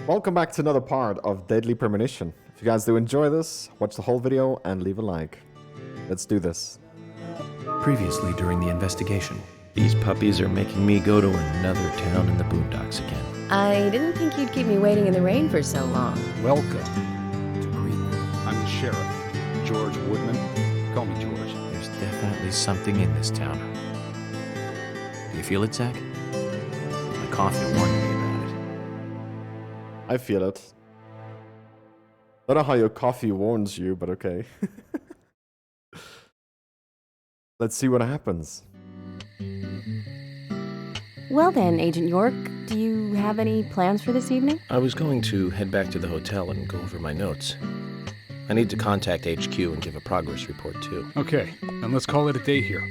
Welcome back to another part of Deadly Premonition. If you guys do enjoy this, watch the whole video and leave a like. Let's do this. Previously during the investigation, these puppies are making me go to another town in the boondocks again. I didn't think you'd keep me waiting in the rain for so long. Welcome to Greenwood. I'm the sheriff, George Woodman. Call me George. There's definitely something in this town. Do you feel it, Zach? My coffee warned me about it. I feel it. Don't know how your coffee warns you, but okay. Let's see what happens. Well then, Agent York, do you have any plans for this evening? I was going to head back to the hotel and go over my notes. I need to contact HQ and give a progress report, too. Okay, then let's call it a day here.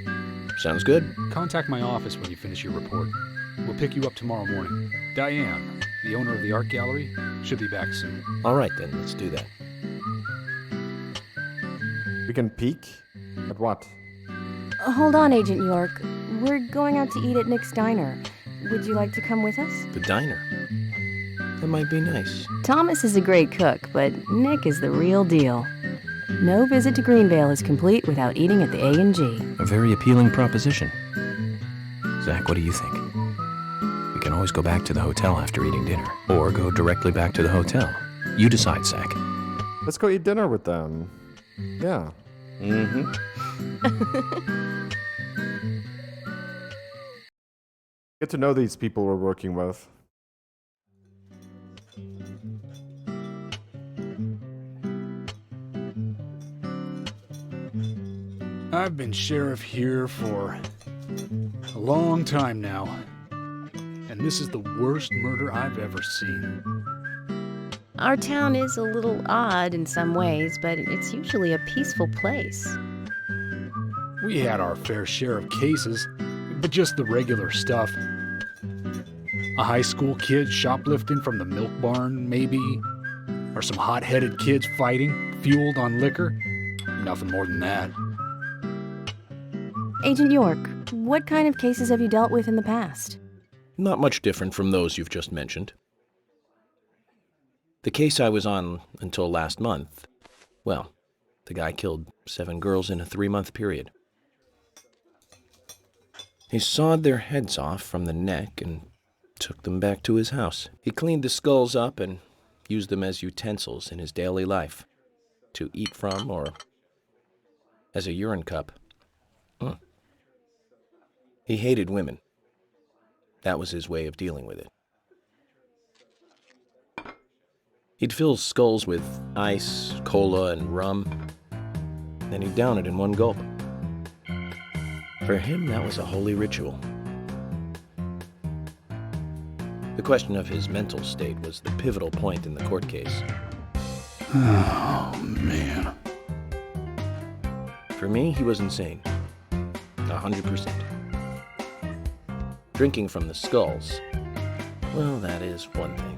Sounds good. Contact my office when you finish your report. We'll pick you up tomorrow morning. Diane, the owner of the art gallery, should be back soon. All right, then, let's do that. We can peek? At what? Hold on, Agent York. We're going out to eat at Nick's Diner. Would you like to come with us? The diner. That might be nice. Thomas is a great cook, but Nick is the real deal. No visit to Greenvale is complete without eating at the A&G. A very appealing proposition. Zach, what do you think? We can always go back to the hotel after eating dinner, or go directly back to the hotel. You decide, Zach. Let's go eat dinner with them. Yeah. Mm-hmm. Get to know these people we're working with. I've been sheriff here for a long time now, and this is the worst murder I've ever seen. Our town is a little odd in some ways, but it's usually a peaceful place. We had our fair share of cases, but just the regular stuff. A high school kid shoplifting from the milk barn, maybe? Or some hot-headed kids fighting, fueled on liquor? Nothing more than that. Agent York, what kind of cases have you dealt with in the past? Not much different from those you've just mentioned. The case I was on until last month, well, the guy killed 7 girls in a 3-month period. He sawed their heads off from the neck and took them back to his house. He cleaned the skulls up and used them as utensils in his daily life, to eat from or as a urine cup. He hated women. That was his way of dealing with it. He'd fill skulls with ice, cola, and rum, then he'd down it in one gulp. For him, that was a holy ritual. The question of his mental state was the pivotal point in the court case. Oh, man. For me, he was insane. 100%. Drinking from the skulls, well, that is one thing,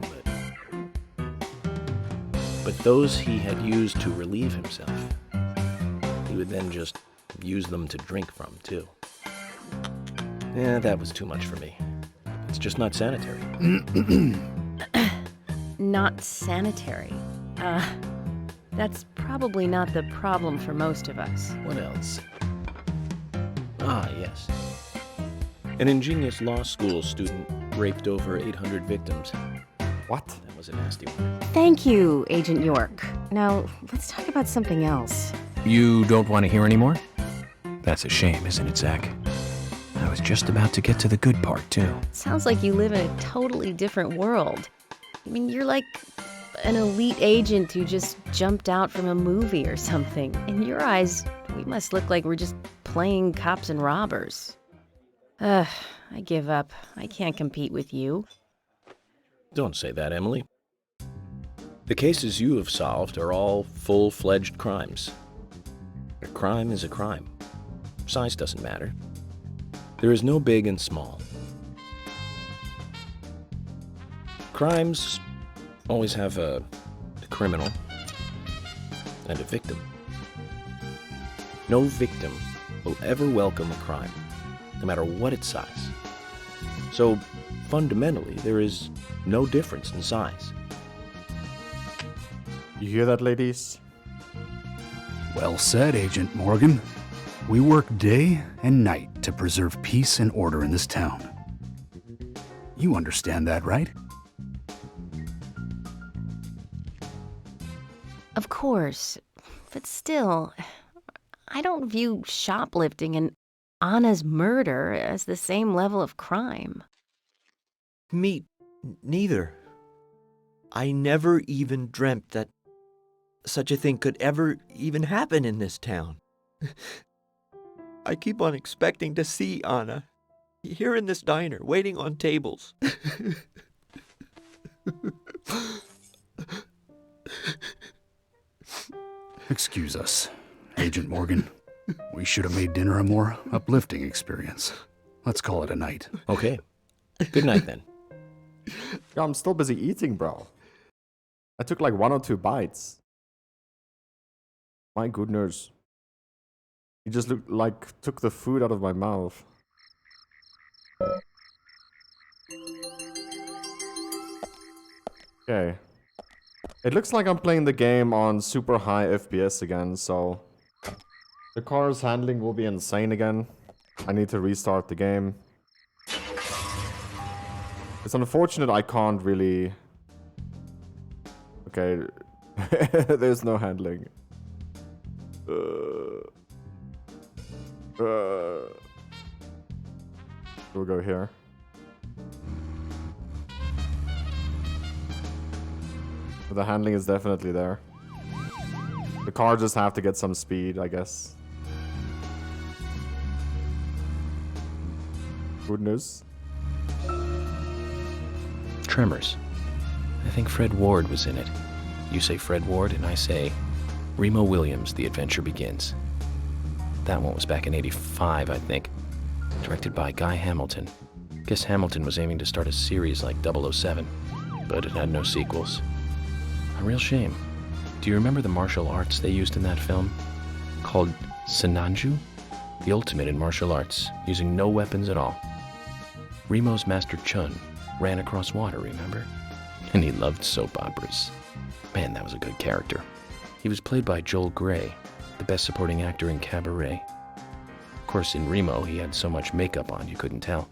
but those he had used to relieve himself, he would then just use them to drink from, too. Yeah, that was too much for me. It's just not sanitary. Not sanitary. That's probably not the problem for most of us. What else? Ah, yes. An ingenious law school student raped over 800 victims. What? That was a nasty one. Thank you, Agent York. Now, let's talk about something else. You don't want to hear anymore? That's a shame, isn't it, Zach? I was just about to get to the good part, too. Sounds like you live in a totally different world. I mean, you're like an elite agent who just jumped out from a movie or something. In your eyes, we must look like we're just playing cops and robbers. I give up. I can't compete with you. Don't say that, Emily. The cases you have solved are all full-fledged crimes. A crime is a crime. Size doesn't matter. There is no big and small. Crimes always have a criminal and a victim. No victim will ever welcome a crime, no matter what its size. So, fundamentally, there is no difference in size. You hear that, ladies? Well said, Agent Morgan. We work day and night to preserve peace and order in this town. You understand that, right? Of course, but still, I don't view shoplifting and Anna's murder as the same level of crime. Me neither. I never even dreamt that such a thing could ever even happen in this town. I keep on expecting to see Anna here in this diner, waiting on tables. Excuse us, Agent Morgan. We should have made dinner a more uplifting experience. Let's call it a night. Okay. Good night then. Yeah, I'm still busy eating, bro. I took like 1 or 2 bites. My goodness. He just looked like took the food out of my mouth. Okay. It looks like I'm playing the game on super high FPS again, so the car's handling will be insane again. I need to restart the game. It's unfortunate I can't really... Okay. There's no handling. We'll go here. But the handling is definitely there. The car just have to get some speed, I guess. Good news. Tremors. I think Fred Ward was in it. You say Fred Ward, and I say Remo Williams, The Adventure Begins. That one was back in '85, I think. Directed by Guy Hamilton. Guess Hamilton was aiming to start a series like 007, but it had no sequels. A real shame. Do you remember the martial arts they used in that film? Called Sinanju? The ultimate in martial arts, using no weapons at all. Remo's master Chun ran across water, remember? And he loved soap operas. Man, that was a good character. He was played by Joel Grey, the best supporting actor in Cabaret. Of course, in Remo, he had so much makeup on you couldn't tell.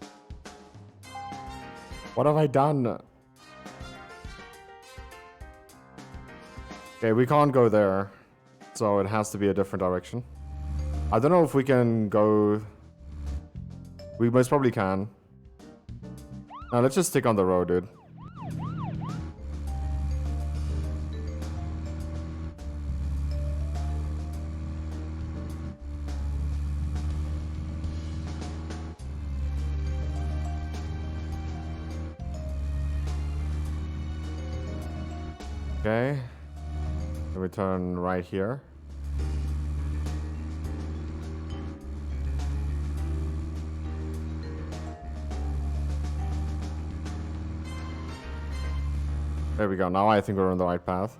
What have I done? Okay, we can't go there. So it has to be a different direction. I don't know if we can go... We most probably can. Now let's just stick on the road, dude. Okay. Then we turn right here. There we go. Now I think we're on the right path.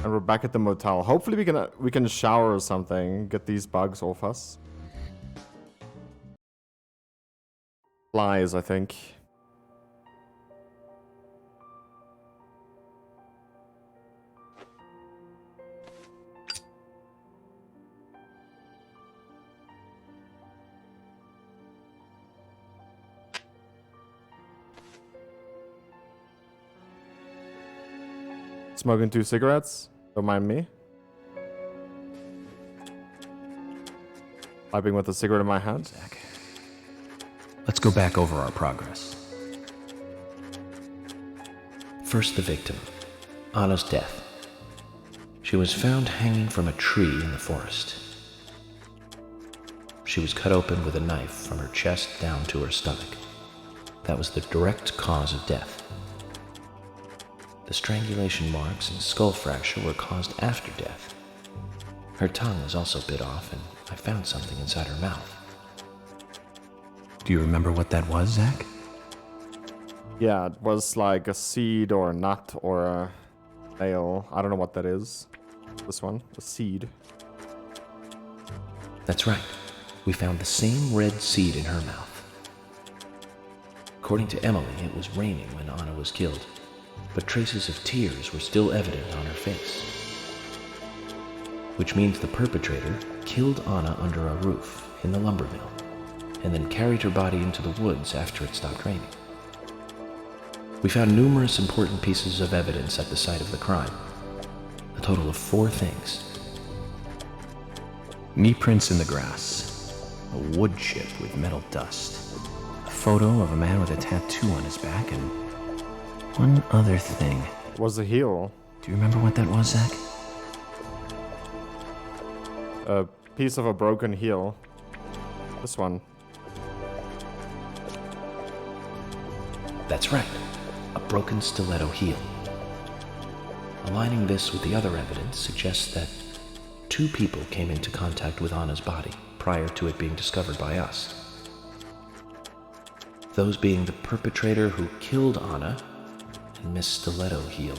And we're back at the motel. Hopefully we can shower or something, get these bugs off us. Flies, I think. Smoking 2 cigarettes? Don't mind me. Piping with a cigarette in my hand. Let's go back over our progress. First, the victim, Anna's death. She was found hanging from a tree in the forest. She was cut open with a knife from her chest down to her stomach. That was the direct cause of death. The strangulation marks and skull fracture were caused after death. Her tongue was also bit off, and I found something inside her mouth. Do you remember what that was, Zach? Yeah, it was like a seed or a nut or a nail. I don't know what that is. This one, a seed. That's right. We found the same red seed in her mouth. According to Emily, it was raining when Anna was killed, but traces of tears were still evident on her face. Which means the perpetrator killed Anna under a roof in the lumber mill, and then carried her body into the woods after it stopped raining. We found numerous important pieces of evidence at the site of the crime. A total of 4 things. Knee prints in the grass, a wood chip with metal dust, a photo of a man with a tattoo on his back, and one other thing. It was a heel. Do you remember what that was, Zach? A piece of a broken heel. This one. That's right, a broken stiletto heel. Aligning this with the other evidence suggests that 2 people came into contact with Anna's body prior to it being discovered by us. Those being the perpetrator who killed Anna and Miss Stiletto Heel.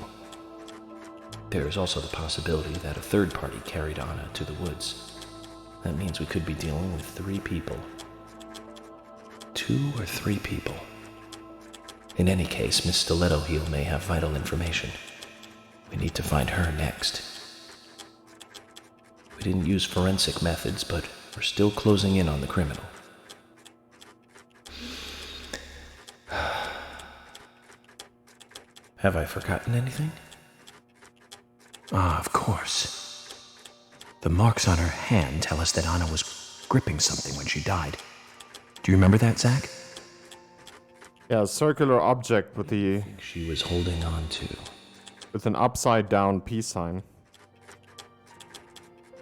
There is also the possibility that a third party carried Anna to the woods. That means we could be dealing with 3 people. 2 or 3 people. In any case, Miss Stiletto Heel may have vital information. We need to find her next. We didn't use forensic methods, but we're still closing in on the criminal. Have I forgotten anything? Ah, of course. The marks on her hand tell us that Anna was gripping something when she died. Do you remember that, Zach? Yeah, a circular object with the She was holding on to. with an upside down peace sign.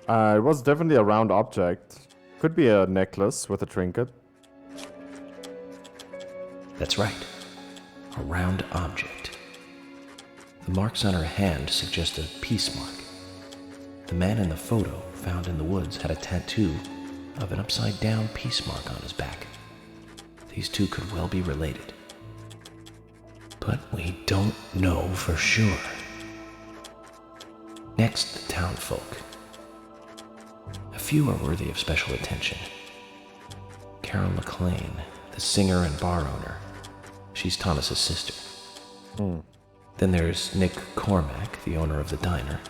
It was definitely a round object. Could be a necklace with a trinket. That's right. A round object. The marks on her hand suggest a peace mark. The man in the photo found in the woods had a tattoo of an upside down peace mark on his back. These 2 could well be related. But we don't know for sure. Next, the townfolk. A few are worthy of special attention. Carol McLean, the singer and bar owner. She's Thomas's sister. Then there's Nick Cormack, the owner of the diner.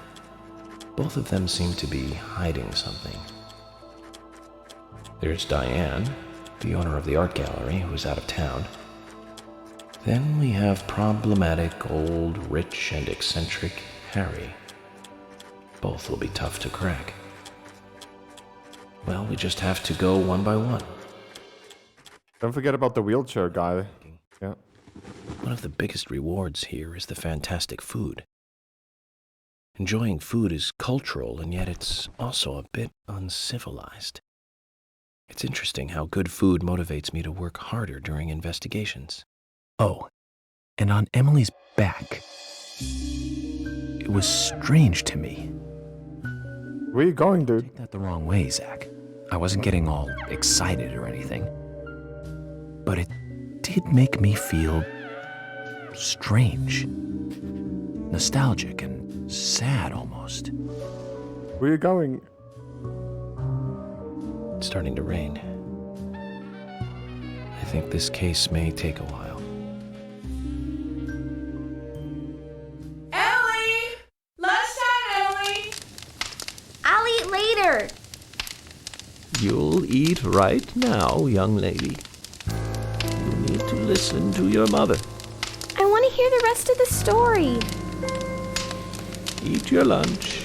Both of them seem to be hiding something. There's Diane, the owner of the art gallery, who's out of town. Then we have problematic, old, rich, and eccentric Harry. Both will be tough to crack. Well, we just have to go one by one. Don't forget about the wheelchair guy. Yeah. One of the biggest rewards here is the fantastic food. Enjoying food is cultural, and yet it's also a bit uncivilized. It's interesting how good food motivates me to work harder during investigations. Oh, and on Emily's back. It was strange to me. Where you going, dude? Take that the wrong way, Zach. I wasn't getting all excited or anything. But it did make me feel strange. Nostalgic and sad almost. Where you going? It's starting to rain. I think this case may take a while. Ellie! Lunchtime, Ellie! I'll eat later. You'll eat right now, young lady. You need to listen to your mother. I want to hear the rest of the story. Eat your lunch,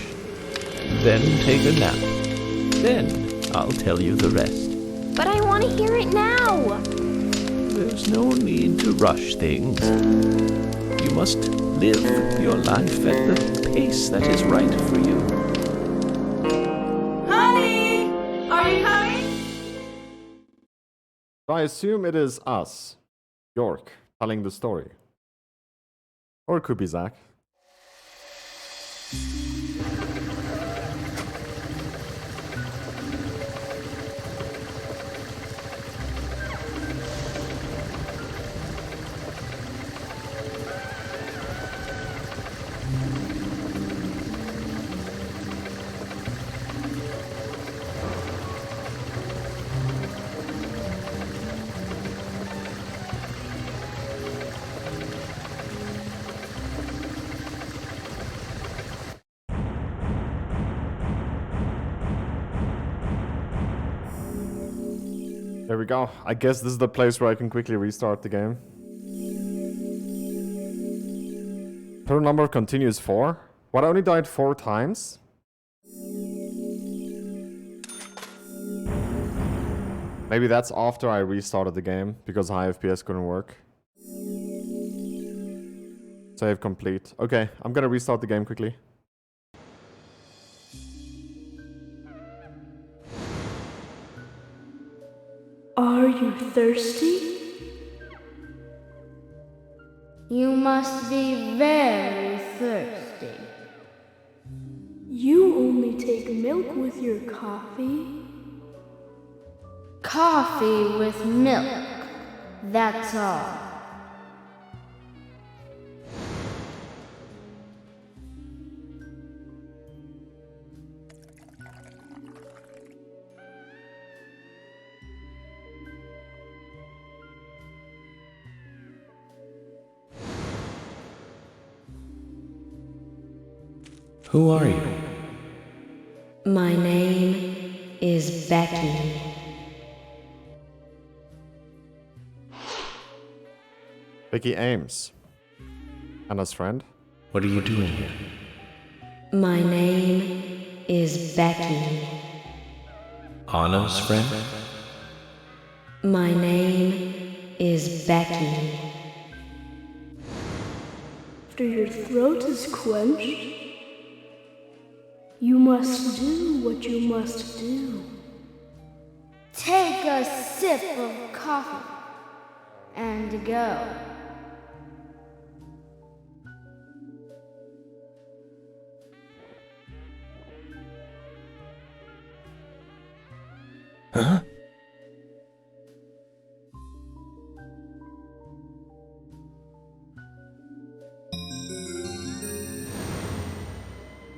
then take a nap. Then I'll tell you the rest. But I want to hear it now. There's no need to rush things. You must live your life at the pace that is right for you. Honey! Are you coming? I assume it is us, York, telling the story. Or it could be Zach. There we go. I guess this is the place where I can quickly restart the game. Total number of continues 4. What, I only died 4 times? Maybe that's after I restarted the game, because high FPS couldn't work. Save complete. Okay, I'm gonna restart the game quickly. Are you thirsty? You must be very thirsty. You only take milk with your coffee? Coffee with milk. That's all. Who are you? My name is Becky. Becky Ames. Anna's friend. What are you doing here? My name is Becky. Anna's friend? My name is Becky. After your throat is quenched, you must do what you must do. Take a sip of coffee and go. Huh?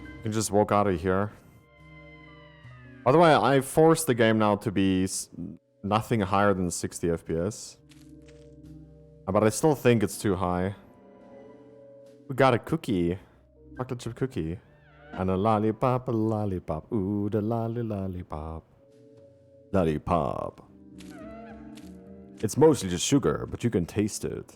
You can just walk out of here. By the way, I forced the game now to be nothing higher than 60 FPS. But I still think it's too high. We got a cookie. Chocolate chip cookie. And a lollipop, Ooh, the lollipop. Lollipop. It's mostly just sugar, but you can taste it.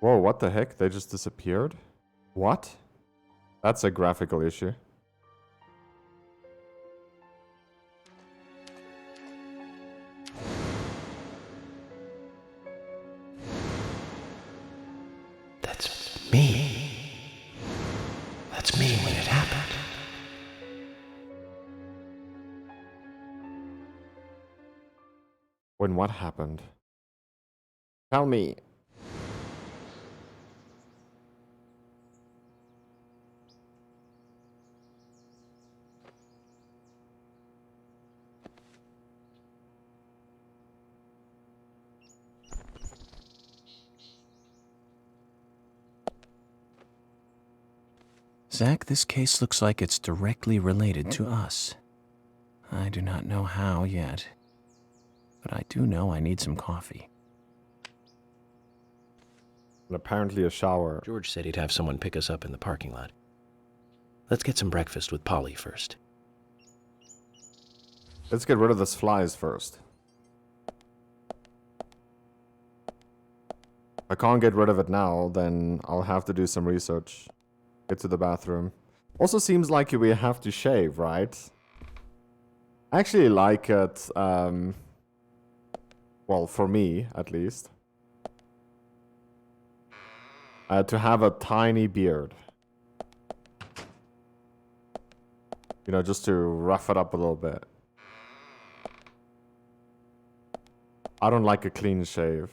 Whoa, what the heck? They just disappeared? What? That's a graphical issue. That's me. That's me when it happened. When what happened? Tell me. Zach, this case looks like it's directly related to us. I do not know how yet, but I do know I need some coffee. And apparently a shower. George said he'd have someone pick us up in the parking lot. Let's get some breakfast with Polly first. Let's get rid of these flies first. If I can't get rid of it now, then I'll have to do some research. Get to the bathroom. Also seems like we have to shave, right? I actually like it, well, for me, at least. To have a tiny beard. You know, just to rough it up a little bit. I don't like a clean shave.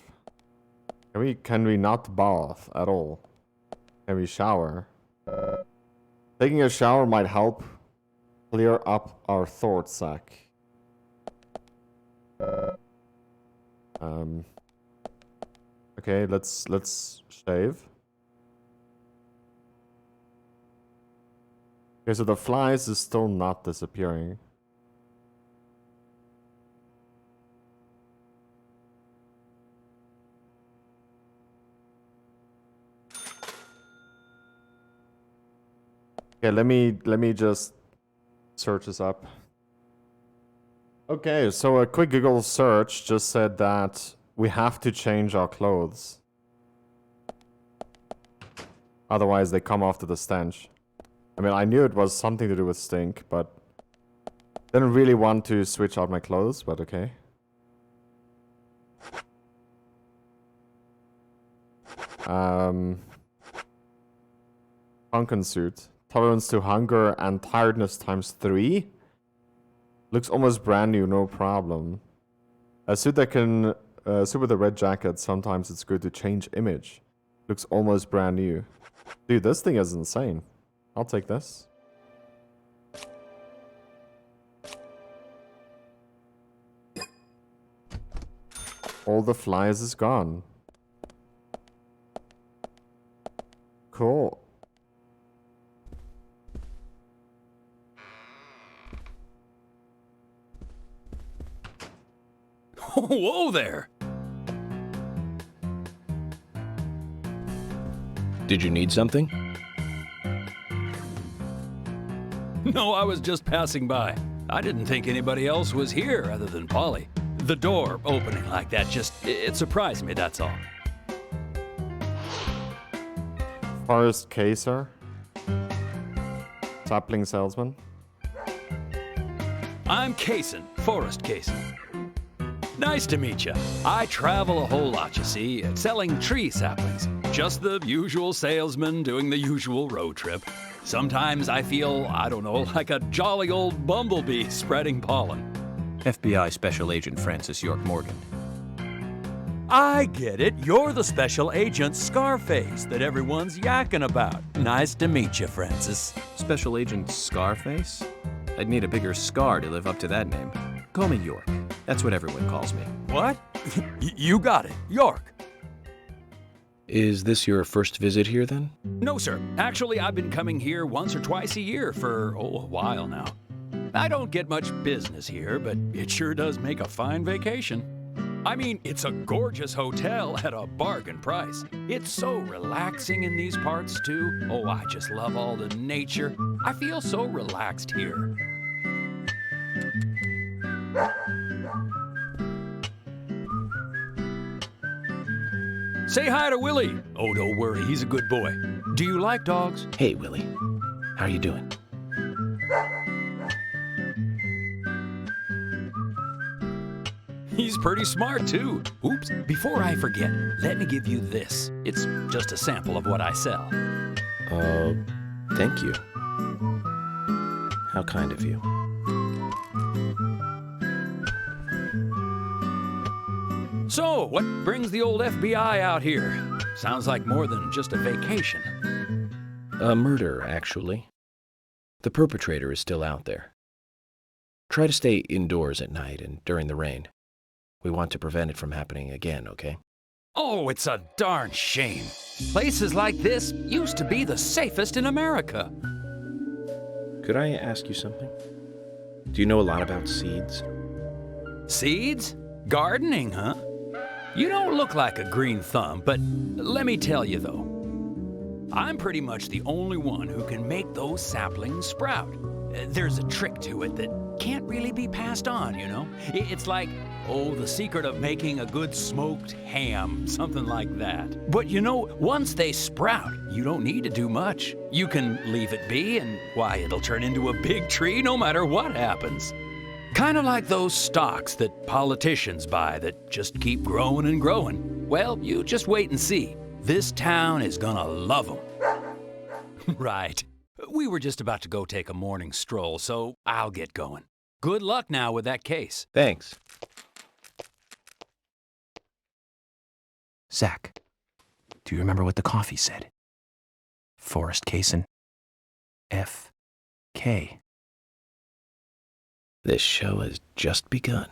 Can we not bath at all? Can we shower? Taking a shower might help clear up our thought sac. Okay, let's shave. Okay, so the flies is still not disappearing. Okay, let me just search this up. Okay, so a quick Google search just said that we have to change our clothes. Otherwise they come off to the stench. I mean, I knew it was something to do with stink, but didn't really want to switch out my clothes, but okay. Pumpkin suit. Tolerance to hunger and tiredness ×3. Looks almost brand new, no problem. A suit that can... suit with a red jacket, sometimes it's good to change image. Looks almost brand new. Dude, this thing is insane. I'll take this. All the flies is gone. Cool. Whoa there! Did you need something? No, I was just passing by. I didn't think anybody else was here other than Polly. The door opening like that it surprised me, that's all. Forest Caser. Sapling salesman. I'm Kaysen, Forrest Kaysen. Nice to meet you. I travel a whole lot, you see, selling tree saplings. Just the usual salesman doing the usual road trip. Sometimes I feel, I don't know, like a jolly old bumblebee spreading pollen. FBI Special Agent Francis York Morgan. I get it. You're the special agent Scarface that everyone's yakking about. Nice to meet you, Francis. Special Agent Scarface? I'd need a bigger scar to live up to that name. Call me York. That's what everyone calls me. What? You got it. York. Is this your first visit here, then? No, sir. Actually, I've been coming here once or twice a year for, a while now. I don't get much business here, but it sure does make a fine vacation. I mean, it's a gorgeous hotel at a bargain price. It's so relaxing in these parts, too. Oh, I just love all the nature. I feel so relaxed here. Say hi to Willie. Oh, don't worry, he's a good boy. Do you like dogs? Hey, Willie. How are you doing? He's pretty smart, too. Oops, before I forget, let me give you this. It's just a sample of what I sell. Thank you. How kind of you. So, what brings the old FBI out here? Sounds like more than just a vacation. A murder, actually. The perpetrator is still out there. Try to stay indoors at night and during the rain. We want to prevent it from happening again, okay? Oh, it's a darn shame. Places like this used to be the safest in America. Could I ask you something? Do you know a lot about seeds? Seeds? Gardening, huh? You don't look like a green thumb, but let me tell you though, I'm pretty much the only one who can make those saplings sprout. There's a trick to it that can't really be passed on, you know? It's like, the secret of making a good smoked ham, something like that. But you know, once they sprout, you don't need to do much. You can leave it be and, why, it'll turn into a big tree no matter what happens. Kind of like those stocks that politicians buy that just keep growing and growing. Well, you just wait and see. This town is gonna love them. Right. We were just about to go take a morning stroll, so I'll get going. Good luck now with that case. Thanks. Zach, do you remember what the coffee said? Forrest Kaysen. F.K. This show has just begun.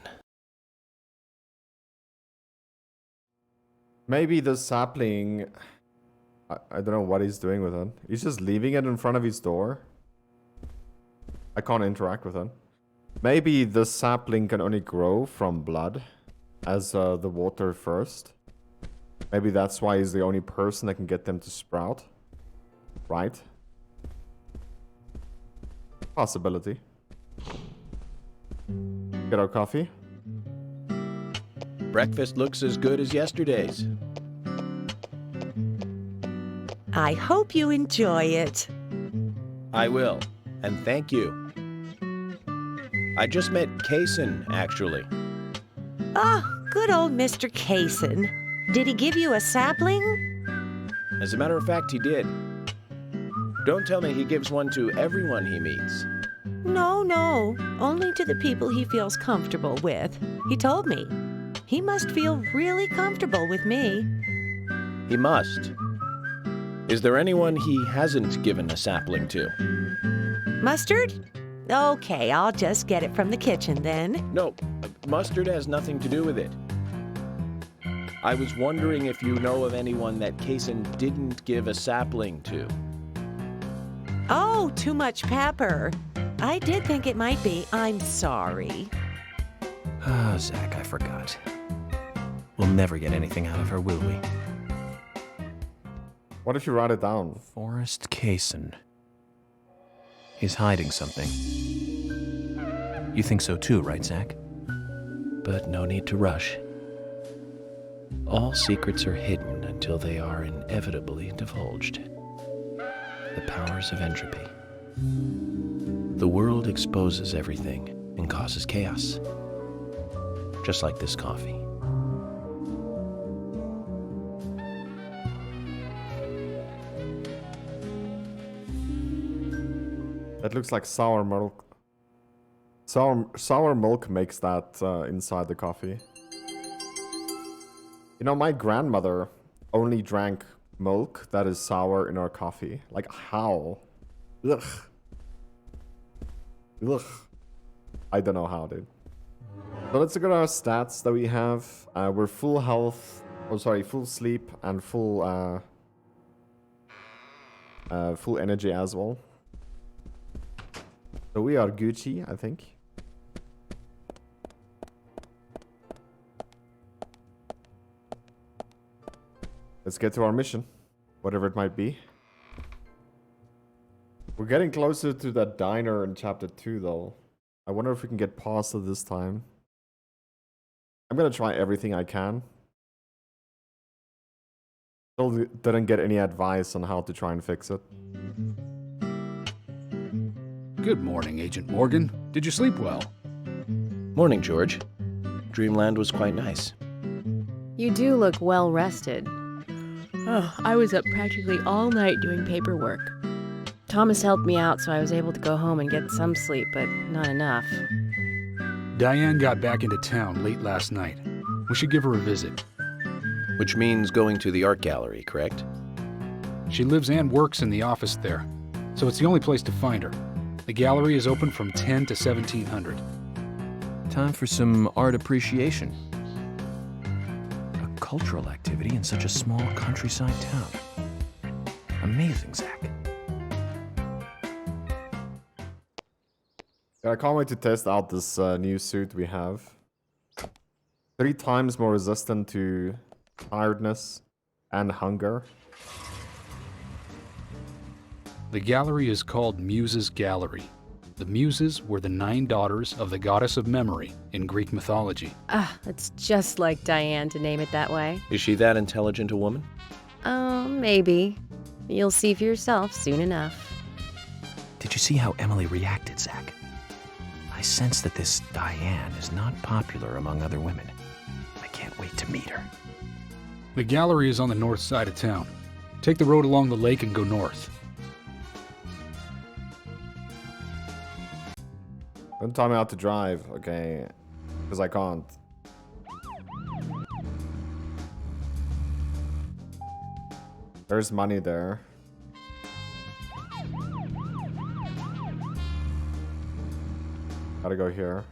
Maybe the sapling... I don't know what he's doing with it. He's just leaving it in front of his door. I can't interact with it. Maybe the sapling can only grow from blood as the water first. Maybe that's why he's the only person that can get them to sprout. Right? Possibility. Get our coffee. Breakfast looks as good as yesterday's. I hope you enjoy it. I will, and thank you. I just met Kaysen, actually. Oh, good old Mr. Kaysen. Did he give you a sapling? As a matter of fact, he did. Don't tell me he gives one to everyone he meets. No, only to the people he feels comfortable with. He told me. He must feel really comfortable with me. He must. Is there anyone he hasn't given a sapling to? Mustard? Okay, I'll just get it from the kitchen then. No, mustard has nothing to do with it. I was wondering if you know of anyone that Kaysen didn't give a sapling to. Oh, too much pepper. I did think it might be. I'm sorry. Ah, Zach, I forgot. We'll never get anything out of her, will we? What if you write it down? Forrest Kaysen. He's hiding something. You think so too, right, Zach? But no need to rush. All secrets are hidden until they are inevitably divulged. The powers of entropy. The world exposes everything and causes chaos. Just like this coffee. That looks like sour milk. Sour milk makes that inside the coffee. You know, my grandmother only drank milk that is sour in our coffee. Like, how? Ugh. Ugh. I don't know how, dude. So let's look at our stats that we have. We're full health. Oh, sorry, full sleep and full energy as well. So we are Gucci, I think. Let's get to our mission, whatever it might be. We're getting closer to that diner in chapter 2, though. I wonder if we can get past it this time. I'm gonna try everything I can. Still didn't get any advice on how to try and fix it. Good morning, Agent Morgan. Did you sleep well? Morning, George. Dreamland was quite nice. You do look well rested. Oh, I was up practically all night doing paperwork. Thomas helped me out, so I was able to go home and get some sleep, but not enough. Diane got back into town late last night. We should give her a visit. Which means going to the art gallery, correct? She lives and works in the office there, so it's the only place to find her. The gallery is open from 10 to 1700. Time for some art appreciation. A cultural activity in such a small countryside town. Amazing, Zach. I can't wait to test out this new suit we have. 3 times more resistant to tiredness and hunger. The gallery is called Muses Gallery. The Muses were the 9 daughters of the goddess of memory in Greek mythology. Ah, it's just like Diane to name it that way. Is she that intelligent a woman? Maybe. You'll see for yourself soon enough. Did you see how Emily reacted, Zach? I sense that this Diane is not popular among other women. I can't wait to meet her. The gallery is on the north side of town. Take the road along the lake and go north. Don't tell me how to drive, okay? Because I can't. There's money there. Gotta go here.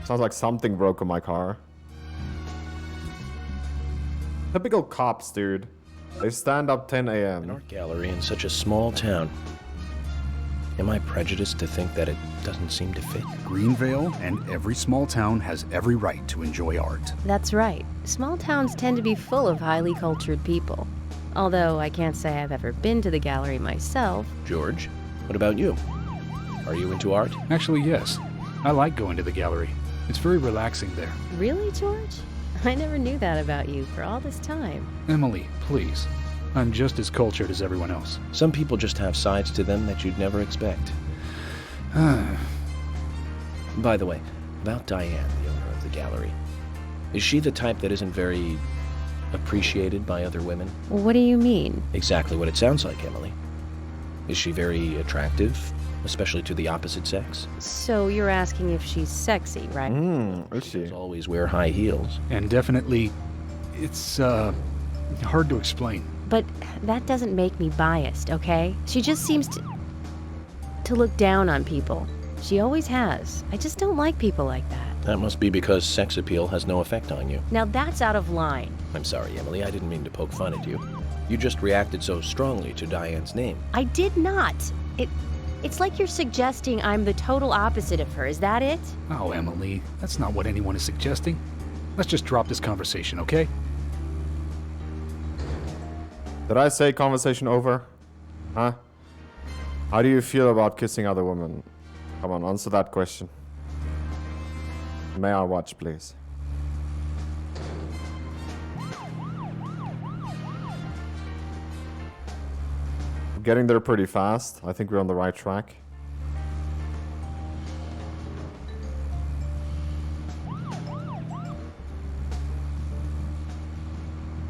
Sounds like something broke on my car. Typical cops, dude. They stand up 10 An a.m. art gallery in such a small town. Am I prejudiced to think that it doesn't seem to fit? Greenvale and every small town has every right to enjoy art. That's right. Small towns tend to be full of highly cultured people. Although I can't say I've ever been to the gallery myself. George, what about you? Are you into art? Actually, yes. I like going to the gallery. It's very relaxing there. Really, George? I never knew that about you for all this time. Emily, please. I'm just as cultured as everyone else. Some people just have sides to them that you'd never expect. By the way, about Diane, the owner of the gallery. Is she the type that isn't very appreciated by other women? What do you mean? Exactly what it sounds like, Emily. Is she very attractive, especially to the opposite sex? So you're asking if she's sexy, right? Is she? She always wear high heels. And definitely, it's hard to explain. But that doesn't make me biased, okay? She just seems to look down on people. She always has. I just don't like people like that. That must be because sex appeal has no effect on you. Now that's out of line. I'm sorry, Emily. I didn't mean to poke fun at you. You just reacted so strongly to Diane's name. I did not. It's like you're suggesting I'm the total opposite of her. Is that it? Oh, Emily, that's not what anyone is suggesting. Let's just drop this conversation, okay? Did I say conversation over? Huh? How do you feel about kissing other women? Come on, answer that question. May I watch, please? We're getting there pretty fast. I think we're on the right track.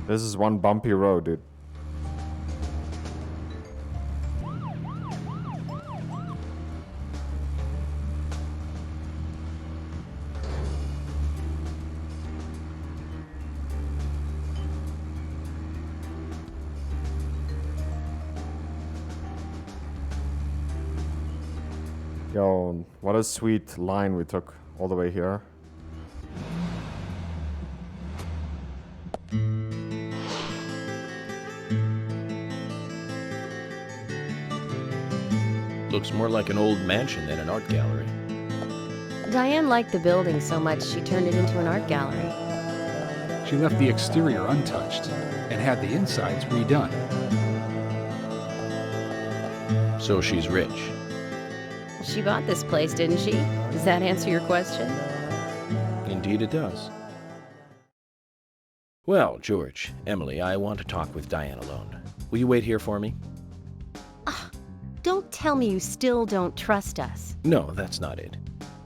This is one bumpy road, dude. Yo, what a sweet line we took all the way here. Looks more like an old mansion than an art gallery. Diane liked the building so much she turned it into an art gallery. She left the exterior untouched and had the insides redone. So she's rich. She bought this place, didn't she? Does that answer your question? Indeed it does. Well, George, Emily, I want to talk with Diane alone. Will you wait here for me? Don't tell me you still don't trust us. No, that's not it.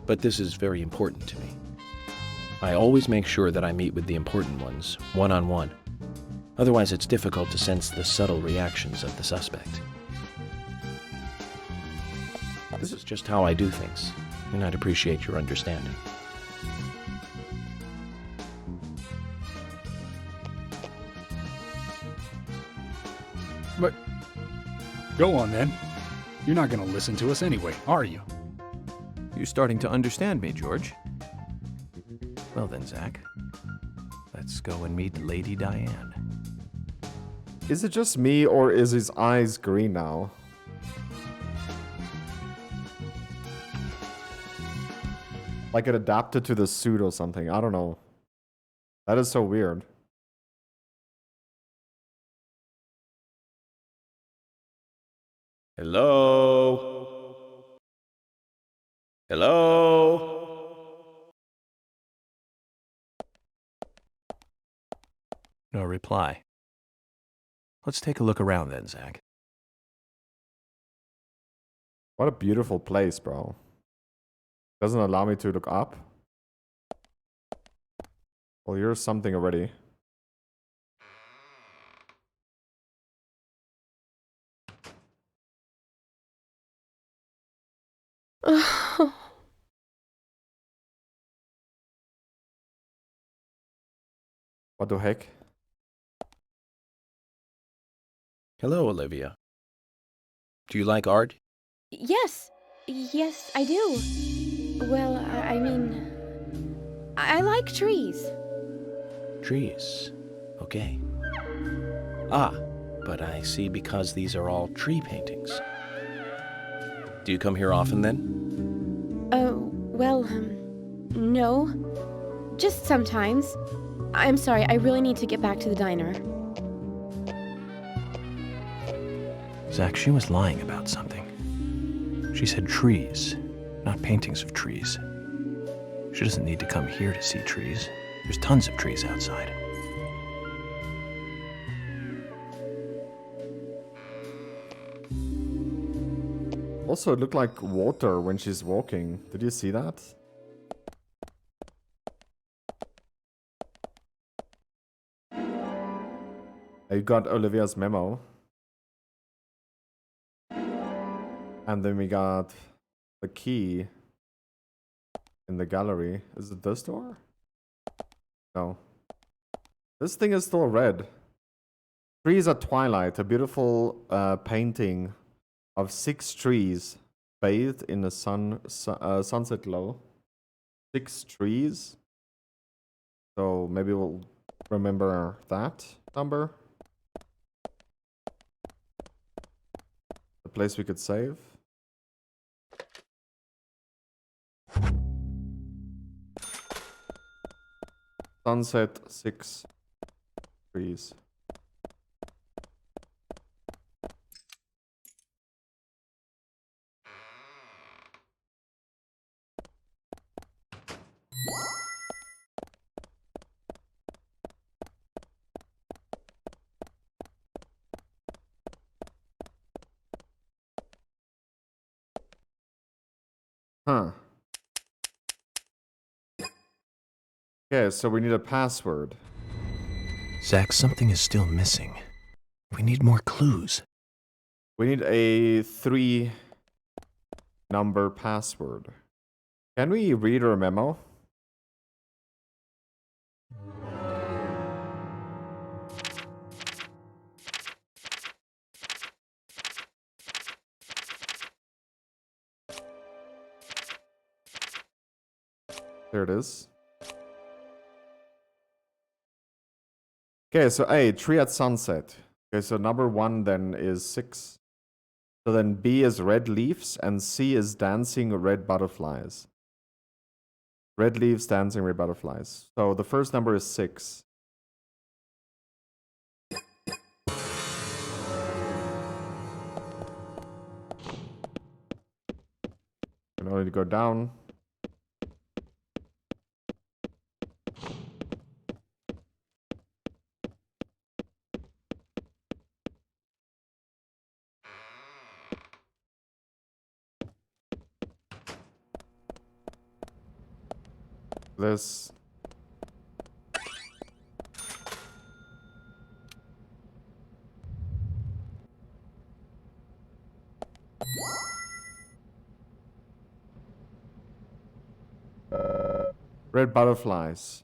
But this is very important to me. I always make sure that I meet with the important ones, one-on-one. Otherwise, it's difficult to sense the subtle reactions of the suspect. This is just how I do things, and I'd appreciate your understanding. But go on then. You're not going to listen to us anyway, are you? You're starting to understand me, George. Well then, Zach. Let's go and meet Lady Diane. Is it just me or is his eyes green now? Like it adapted to the suit or something. I don't know. That is so weird. Hello? Hello? No reply. Let's take a look around then, Zach. What a beautiful place, bro. Doesn't allow me to look up. Well, here's something already. What the heck? Hello, Olivia. Do you like art? Yes, I do. Well, I mean, I like trees. Trees. Okay. Ah, but I see because these are all tree paintings. Do you come here often then? Well, no. Just sometimes. I'm sorry, I really need to get back to the diner. Zach, she was lying about something. She said trees, not paintings of trees. She doesn't need to come here to see trees. There's tons of trees outside. Also, it looked like water when she's walking. Did you see that? I got Olivia's memo. And then we got the key in the gallery. Is it this door? No. This thing is still red. Trees at Twilight, a beautiful painting of 6 trees bathed in a sunset glow. 6 trees. So maybe we'll remember that number. The place we could save. Sunset 6 trees. Huh. Okay, so we need a password. Zach, something is still missing. We need more clues. We need a 3-number password. Can we read her memo? There it is. Okay, so A, tree at sunset. Okay, so number 1 then is 6. So then B is red leaves and C is dancing red butterflies. Red leaves, dancing red butterflies. So the first number is 6. We only go down. This. Red butterflies.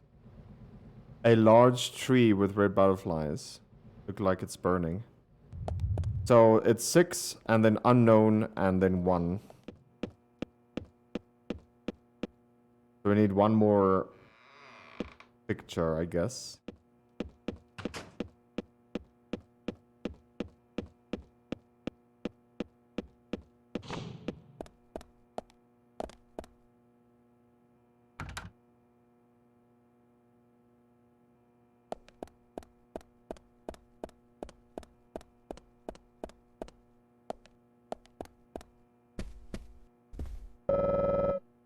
A large tree with red butterflies. Look like it's burning. So it's 6 and then unknown and then 1. So we need one more picture, I guess.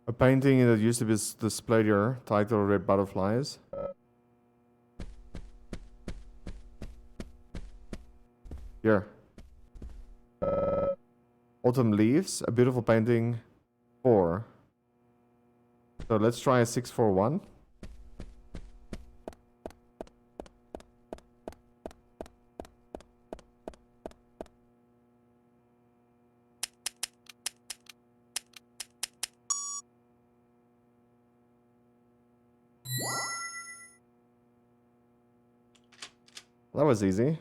A painting that used to be displayed here, titled Red Butterflies. Here. Autumn Leaves, a beautiful painting 4. So let's try a 641. That was easy.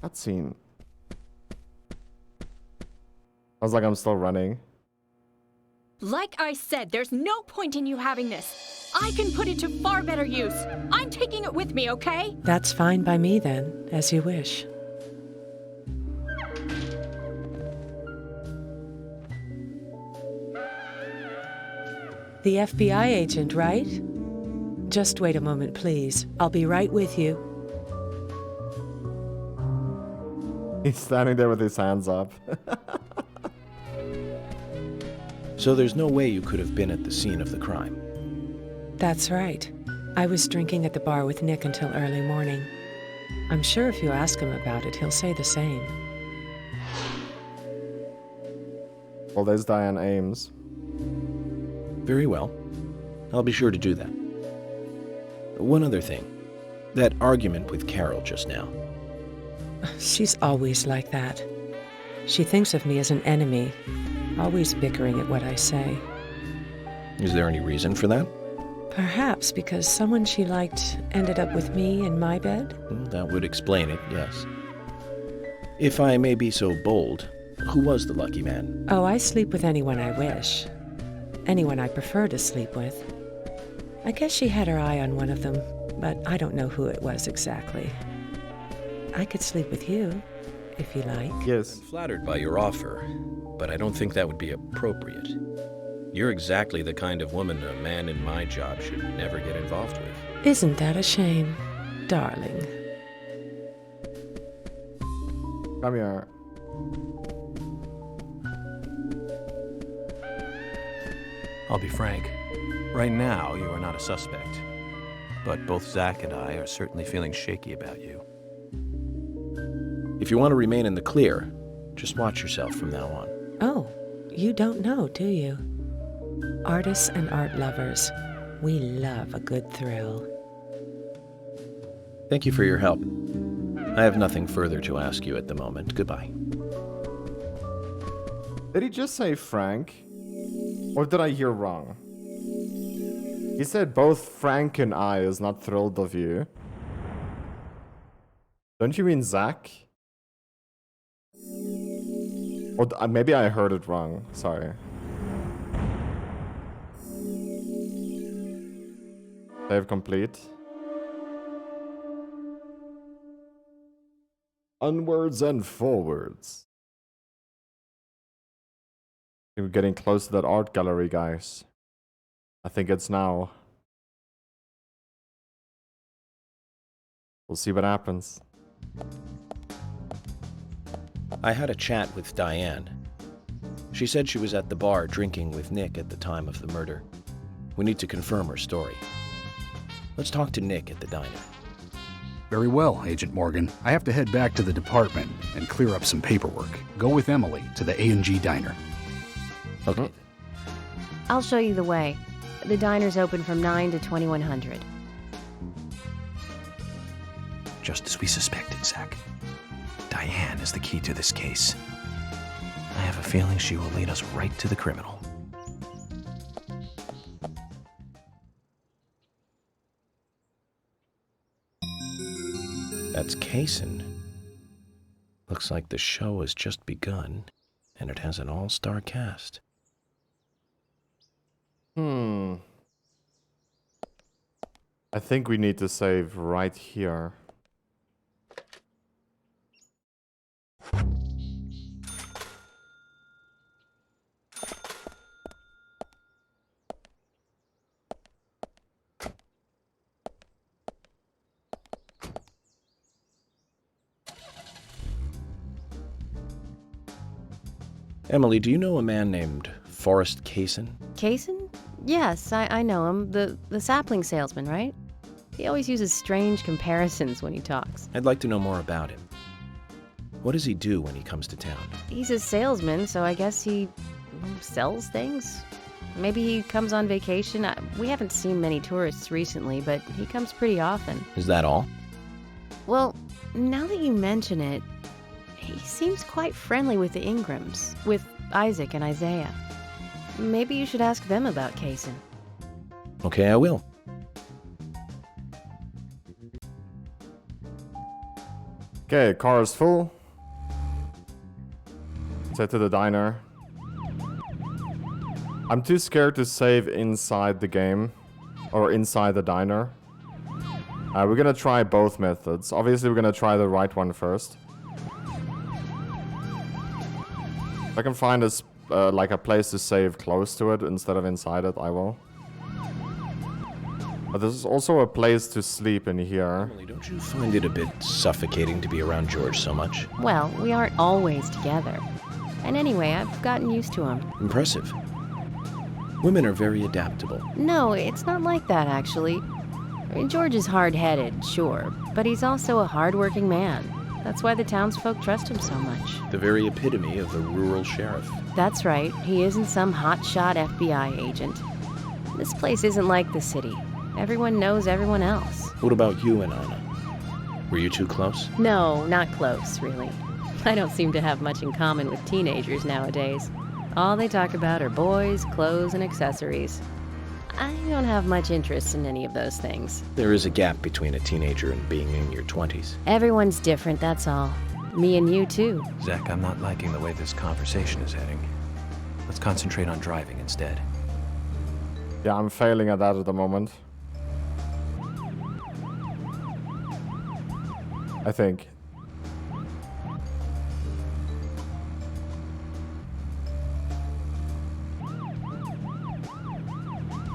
That scene. I was like, I'm still running. Like I said, there's no point in you having this. I can put it to far better use. I'm taking it with me, okay? That's fine by me then, as you wish. The FBI agent, right? Just wait a moment, please. I'll be right with you. He's standing there with his hands up. So there's no way you could have been at the scene of the crime. That's right. I was drinking at the bar with Nick until early morning. I'm sure if you ask him about it, he'll say the same. Well, there's Diane Ames. Very well. I'll be sure to do that. One other thing. That argument with Carol just now. She's always like that. She thinks of me as an enemy, always bickering at what I say. Is there any reason for that? Perhaps because someone she liked ended up with me in my bed? That would explain it, yes. If I may be so bold, who was the lucky man? Oh, I sleep with anyone I wish. Anyone I prefer to sleep with. I guess she had her eye on one of them, but I don't know who it was exactly. I could sleep with you, if you like. Yes. I'm flattered by your offer, but I don't think that would be appropriate. You're exactly the kind of woman a man in my job should never get involved with. Isn't that a shame, darling? Come here. I'll be frank. Right now, you are not a suspect. But both Zach and I are certainly feeling shaky about you. If you want to remain in the clear, just watch yourself from now on. Oh, you don't know, do you? Artists and art lovers, we love a good thrill. Thank you for your help. I have nothing further to ask you at the moment. Goodbye. Did he just say Frank? Or did I hear wrong? He said both Frank and I is not thrilled of you. Don't you mean Zach? Or maybe I heard it wrong. Sorry. Save complete. Onwards and forwards. We're getting close to that art gallery, guys. I think it's now. We'll see what happens. I had a chat with Diane. She said she was at the bar drinking with Nick at the time of the murder. We need to confirm her story. Let's talk to Nick at the diner. Very well, Agent Morgan. I have to head back to the department and clear up some paperwork. Go with Emily to the A&G diner. Okay. I'll show you the way. The diner's open from 9 to 2100. Just as we suspected, Zach. Diane is the key to this case. I have a feeling she will lead us right to the criminal. That's Kaysen. Looks like the show has just begun, and it has an all-star cast. I think we need to save right here. Emily, do you know a man named Forrest Kaysen? Kaysen? Yes, I know him. The sapling salesman, right? He always uses strange comparisons when he talks. I'd like to know more about him. What does he do when he comes to town? He's a salesman, so I guess he sells things? Maybe he comes on vacation. We haven't seen many tourists recently, but he comes pretty often. Is that all? Well, now that you mention it, he seems quite friendly with the Ingrams, with Isaac and Isaiah. Maybe you should ask them about Kaysen. Okay, I will. Okay, car is full. Let's head to the diner. I'm too scared to save inside the game. Or inside the diner. We're gonna try both methods. Obviously, we're gonna try the right one first. If I can find like a place to save close to it instead of inside it, I will. But there's also a place to sleep in here. Emily, don't you find it a bit suffocating to be around George so much? Well, we aren't always together. And anyway, I've gotten used to him. Impressive. Women are very adaptable. No, it's not like that, actually. George is hard-headed, sure, but he's also a hard-working man. That's why the townsfolk trust him so much. The very epitome of the rural sheriff. That's right. He isn't some hotshot FBI agent. This place isn't like the city. Everyone knows everyone else. What about you and Anna? Were you too close? No, not close, really. I don't seem to have much in common with teenagers nowadays. All they talk about are boys, clothes, and accessories. I don't have much interest in any of those things. There is a gap between a teenager and being in your 20s. Everyone's different, that's all. Me and you, too. Zach, I'm not liking the way this conversation is heading. Let's concentrate on driving instead. Yeah, I'm failing at that at the moment. I think.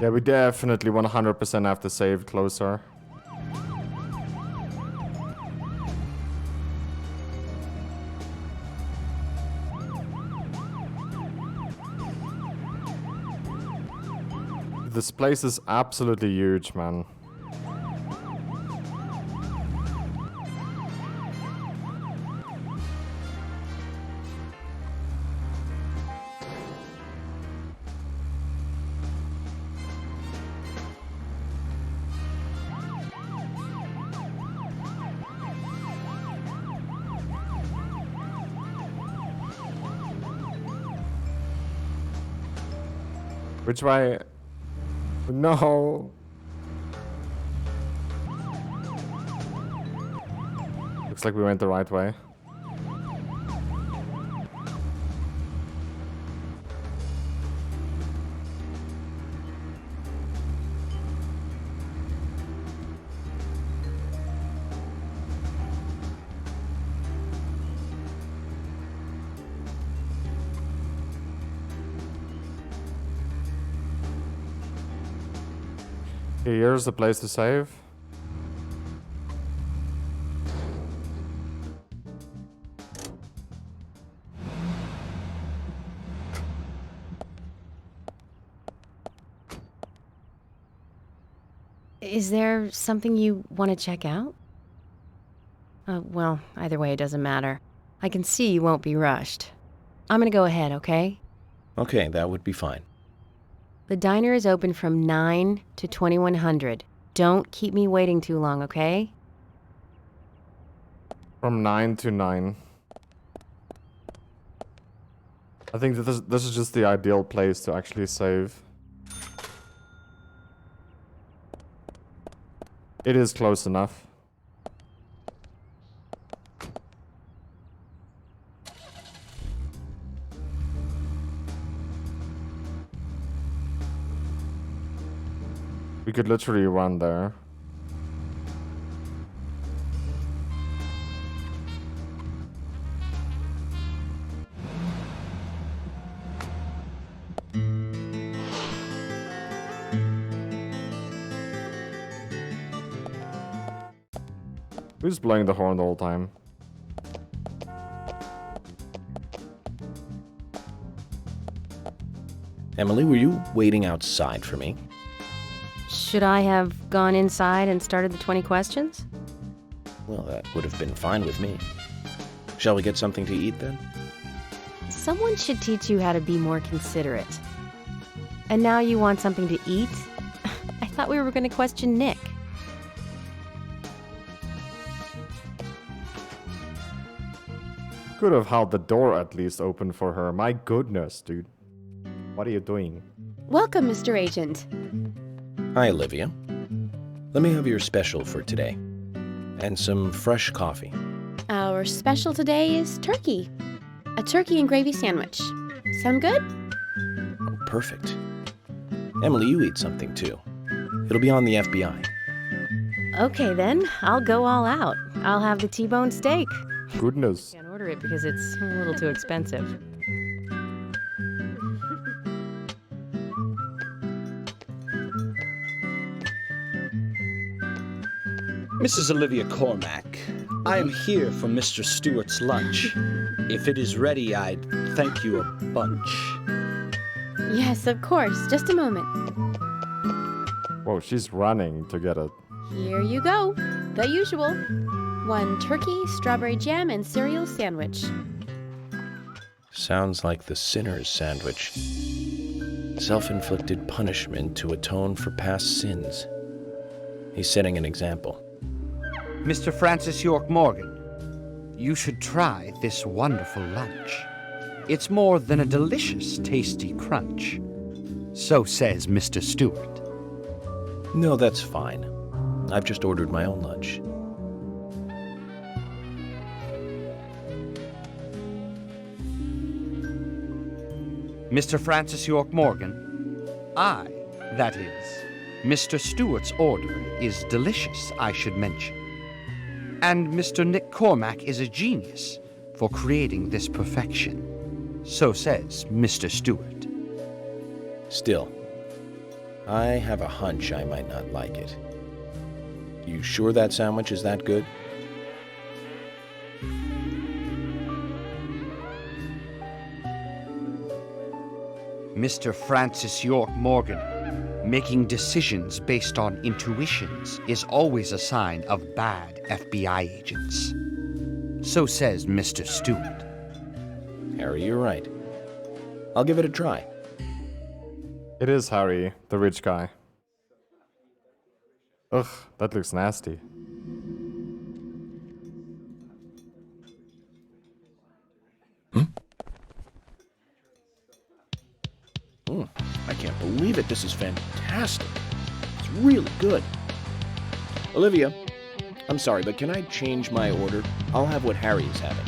Yeah, we definitely 100% have to save closer. This place is absolutely huge, man. Which way? No. Looks like we went the right way. Here's the place to save. Is there something you want to check out? Well, either way, it doesn't matter. I can see you won't be rushed. I'm gonna go ahead, okay? Okay, that would be fine. The diner is open from 9 to 2100. Don't keep me waiting too long, okay? From 9 to 9. I think that this is just the ideal place to actually save. It is close enough. We could literally run there. Who's blowing the horn the whole time? Emily, were you waiting outside for me? Should I have gone inside and started the 20 questions? Well, that would have been fine with me. Shall we get something to eat then? Someone should teach you how to be more considerate. And now you want something to eat? I thought we were going to question Nick. Could have held the door at least open for her. My goodness, dude. What are you doing? Welcome, Mr. Agent. Hi, Olivia. Let me have your special for today. And some fresh coffee. Our special today is turkey. A turkey and gravy sandwich. Sound good? perfect. Emily, you eat something too. It'll be on the FBI. Okay then, I'll go all out. I'll have the T-bone steak. Goodness. Can't order it because it's a little too expensive. Mrs. Olivia Cormack, I am here for Mr. Stewart's lunch. If it is ready, I'd thank you a bunch. Yes, of course. Just a moment. Whoa, she's running to get it. Here you go. The usual. 1 turkey, strawberry jam, and cereal sandwich. Sounds like the sinner's sandwich. Self-inflicted punishment to atone for past sins. He's setting an example. Mr. Francis York Morgan, you should try this wonderful lunch. It's more than a delicious, tasty crunch. So says Mr. Stewart. No, that's fine. I've just ordered my own lunch. Mr. Francis York Morgan, that is, Mr. Stewart's order is delicious, I should mention. And Mr. Nick Cormack is a genius for creating this perfection. So says Mr. Stewart. Still, I have a hunch I might not like it. You sure that sandwich is that good? Mr. Francis York Morgan, making decisions based on intuitions is always a sign of bad FBI agents. So says Mr. Stewart. Harry, you're right. I'll give it a try. It is Harry, the rich guy. Ugh, that looks nasty. I can't believe it. This is fantastic. It's really good. Olivia, I'm sorry, but can I change my order? I'll have what Harry is having.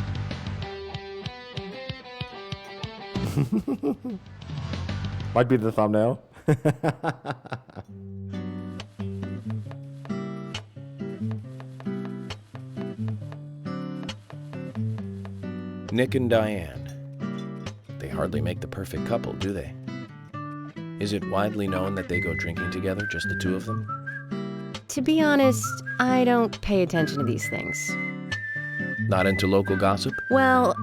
Might be the thumbnail. Nick and Diane. They hardly make the perfect couple, do they? Is it widely known that they go drinking together, just the two of them? To be honest, I don't pay attention to these things. Not into local gossip? Well,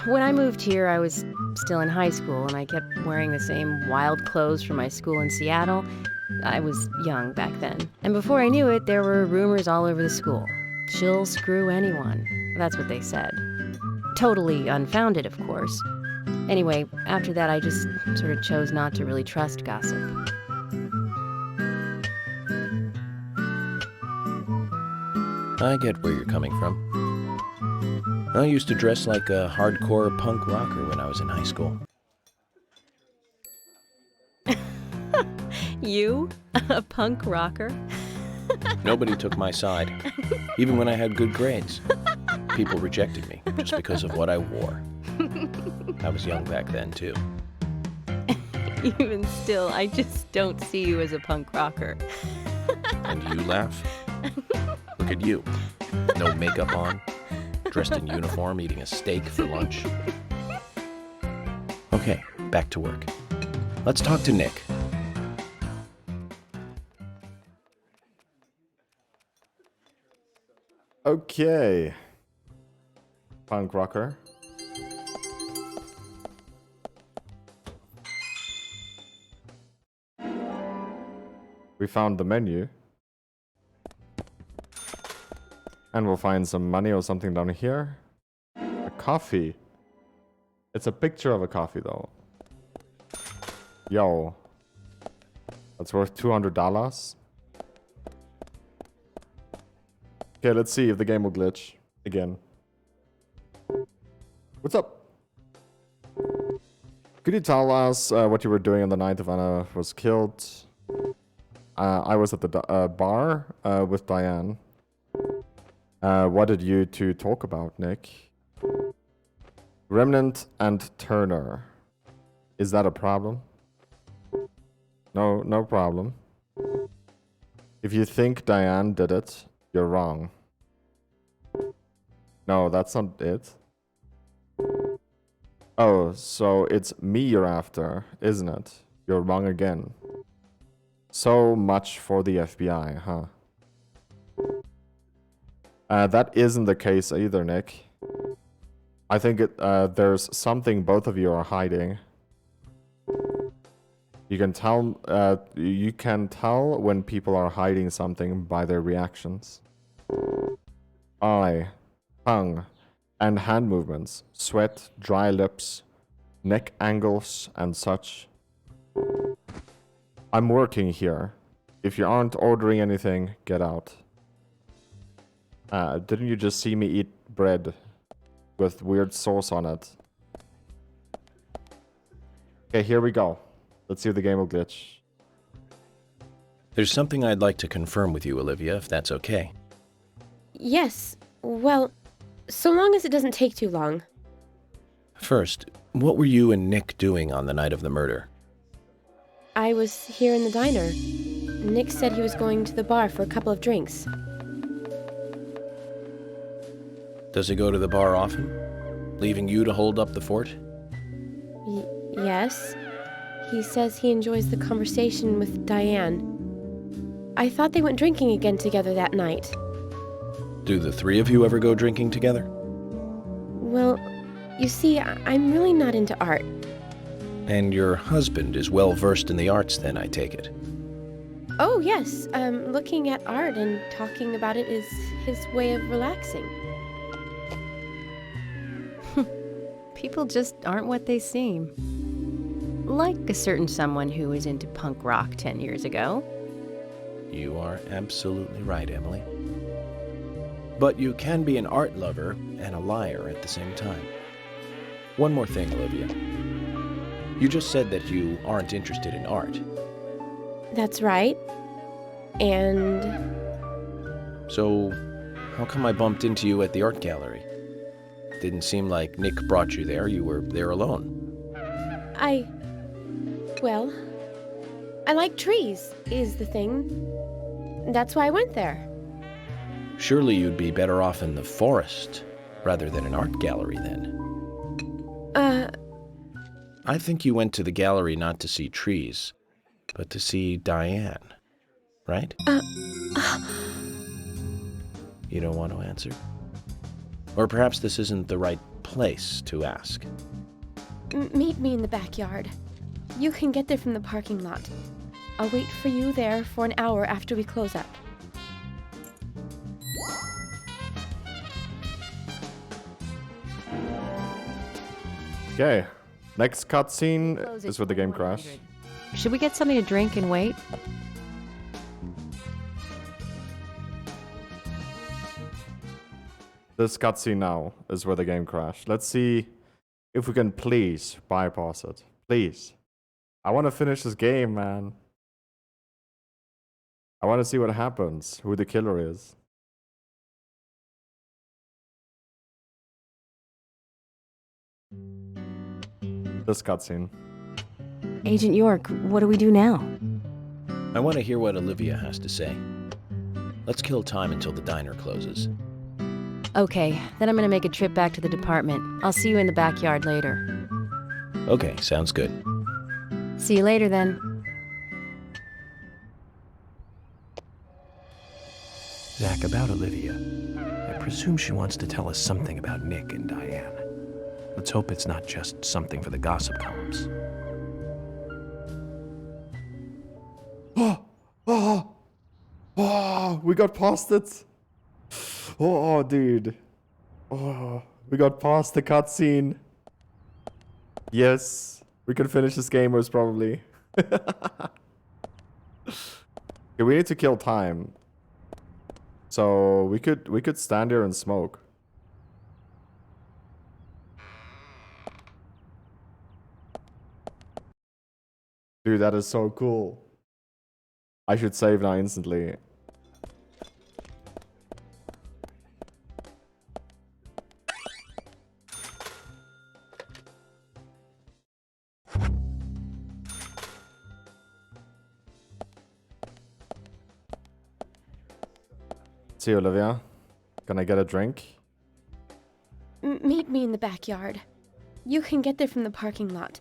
when I moved here, I was still in high school, and I kept wearing the same wild clothes from my school in Seattle. I was young back then. And before I knew it, there were rumors all over the school. She'll screw anyone. That's what they said. Totally unfounded, of course. Anyway, after that, I just sort of chose not to really trust gossip. I get where you're coming from. I used to dress like a hardcore punk rocker when I was in high school. You? A punk rocker? Nobody took my side, even when I had good grades. People rejected me just because of what I wore. I was young back then, too. Even still, I just don't see you as a punk rocker. And you laugh? Look at you. No makeup on, dressed in uniform, eating a steak for lunch. Okay, back to work. Let's talk to Nick. Okay. Punk rocker. We found the menu. And we'll find some money or something down here. A coffee. It's a picture of a coffee though. Yo. That's worth $200. Okay, let's see if the game will glitch again. What's up? Could you tell us what you were doing on the night Ivana was killed? I was at the bar with Diane. What did you two talk about, Nick? Remnant and Turner. Is that a problem? no problem. If you think Diane did it, you're wrong. No, that's not it. Oh, so it's me you're after, isn't it? You're wrong again. So much for the FBI, huh? That isn't the case either, Nick. I think there's something both of you are hiding. You can tell when people are hiding something by their reactions. Eye, tongue, and hand movements, sweat, dry lips, neck angles, and such. I'm working here. If you aren't ordering anything, get out. Didn't you just see me eat bread with weird sauce on it? Okay, here we go. Let's see if the game will glitch. There's something I'd like to confirm with you, Olivia, if that's okay. Yes, well, so long as it doesn't take too long. First, what were you and Nick doing on the night of the murder? I was here in the diner. Nick said he was going to the bar for a couple of drinks. Does he go to the bar often, leaving you to hold up the fort? Yes. He says he enjoys the conversation with Diane. I thought they went drinking again together that night. Do the three of you ever go drinking together? Well, you see, I'm really not into art. And your husband is well versed in the arts then, I take it? Oh, yes. Looking at art and talking about it is his way of relaxing. People just aren't what they seem. Like a certain someone who was into punk rock 10 years ago. You are absolutely right, Emily. But you can be an art lover and a liar at the same time. One more thing, Olivia. You just said that you aren't interested in art. That's right. And... So, how come I bumped into you at the art gallery? Didn't seem like Nick brought you there. You were there alone. Well, I like trees, is the thing. That's why I went there. Surely you'd be better off in the forest rather than an art gallery then. I think you went to the gallery not to see trees, but to see Diane, right? You don't want to answer? Or perhaps this isn't the right place to ask. Meet me in the backyard. You can get there from the parking lot. I'll wait for you there for an hour after we close up. Okay, next cutscene is where the game crashed. Should we get something to drink and wait? This cutscene now is where the game crashed. Let's see if we can please bypass it. Please. I want to finish this game, man. I want to see what happens, who the killer is. This cutscene. Agent York, what do we do now? I want to hear what Olivia has to say. Let's kill time until the diner closes. Okay, then I'm gonna make a trip back to the department. I'll see you in the backyard later. Okay, sounds good. See you later then. Zach, about Olivia. I presume she wants to tell us something about Nick and Diane. Let's hope it's not just something for the gossip columns. Oh, we got past it. Oh, dude. Oh, we got past the cutscene. Yes, we can finish this game most probably. Okay, we need to kill time. So we could stand here and smoke. Dude, that is so cool. I should save now instantly. See, Olivia. Can I get a drink? Meet me in the backyard. You can get there from the parking lot.